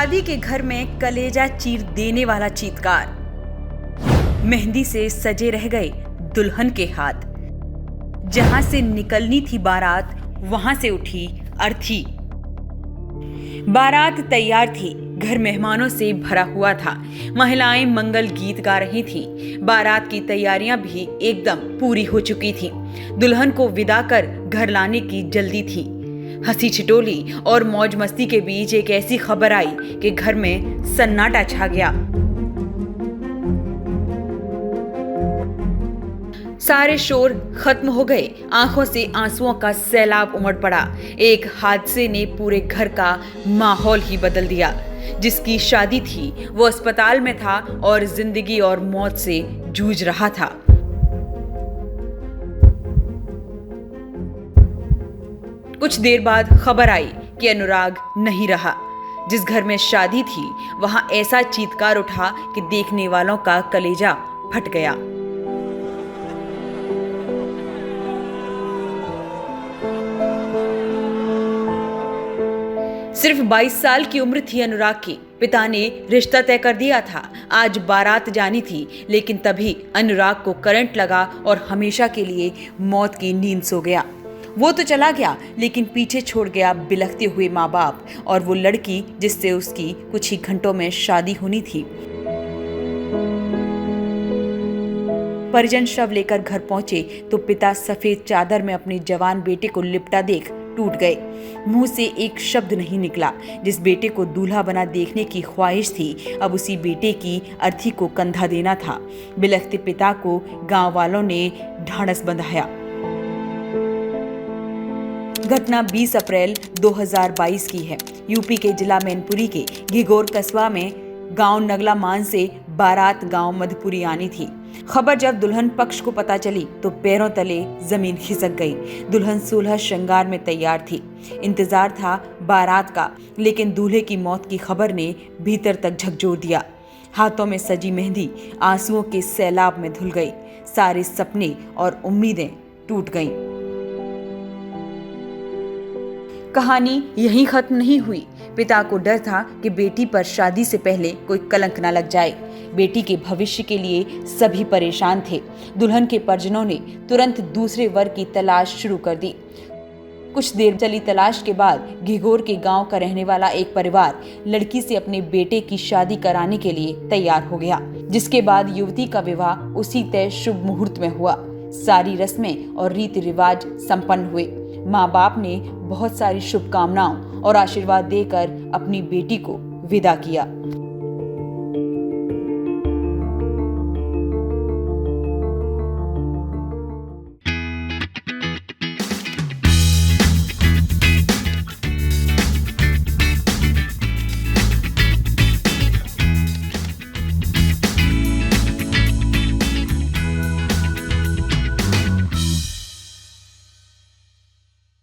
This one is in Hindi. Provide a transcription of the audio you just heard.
शादी के घर में कलेजा चीर देने वाला चीत्कार। मेहंदी से सजे रह गए दुल्हन के हाथ। जहां से निकलनी थी बारात, वहां से उठी अर्थी। बारात तैयार थी, घर मेहमानों से भरा हुआ था। महिलाएं मंगल गीत गा रही थीं। बारात की तैयारियां भी एकदम पूरी हो चुकी थीं। दुल्हन को विदा कर घर लाने की जल्दी थी। हंसी छिटोली और मौज मस्ती के बीच एक ऐसी खबर आई कि घर में सन्नाटा छा गया। सारे शोर खत्म हो गए। आंखों से आंसुओं का सैलाब उमड़ पड़ा। एक हादसे ने पूरे घर का माहौल ही बदल दिया। जिसकी शादी थी वो अस्पताल में था और जिंदगी और मौत से जूझ रहा था। कुछ देर बाद खबर आई कि अनुराग नहीं रहा। जिस घर में शादी थी वहां ऐसा चीत्कार उठा कि देखने वालों का कलेजा फट गया। सिर्फ 22 साल की उम्र थी अनुराग की। पिता ने रिश्ता तय कर दिया था। आज बारात जानी थी, लेकिन तभी अनुराग को करंट लगा और हमेशा के लिए मौत की नींद सो गया। वो तो चला गया, लेकिन पीछे छोड़ गया बिलखते हुए माँ बाप और वो लड़की जिससे उसकी कुछ ही घंटों में शादी होनी थी। परिजन शव लेकर घर पहुंचे तो पिता सफेद चादर में अपने जवान बेटे को लिपटा देख टूट गए। मुंह से एक शब्द नहीं निकला। जिस बेटे को दूल्हा बना देखने की ख्वाहिश थी, अब उसी बेटे की अर्थी को कंधा देना था। बिलखते पिता को गांव वालों ने ढांढस बंधाया। घटना 20 अप्रैल 2022 की है। यूपी के जिला मैनपुरी के घिगोर कस्बा में गांव नगला मान से बारात गांव मधुपुरी आनी थी। खबर जब दुल्हन पक्ष को पता चली तो पैरों तले जमीन खिसक गई। दुल्हन 16 श्रृंगार में तैयार थी। इंतजार था बारात का, लेकिन दूल्हे की मौत की खबर ने भीतर तक झकझोर दिया। हाथों में सजी मेहंदी आंसुओं के सैलाब में धुल गई। सारे सपने और उम्मीदें टूट गईं। कहानी यहीं खत्म नहीं हुई। पिता को डर था कि बेटी पर शादी से पहले कोई कलंक न लग जाए। बेटी के भविष्य के लिए सभी परेशान थे। दुल्हन के परिजनों ने तुरंत दूसरे वर की तलाश शुरू कर दी। कुछ देर चली तलाश के बाद घिगोर के गांव का रहने वाला एक परिवार लड़की से अपने बेटे की शादी कराने के लिए तैयार हो गया, जिसके बाद युवती का विवाह उसी तय शुभ मुहूर्त में हुआ। सारी रस्में और रीति रिवाज संपन्न हुए। माँ बाप ने बहुत सारी शुभकामनाओं और आशीर्वाद देकर अपनी बेटी को विदा किया।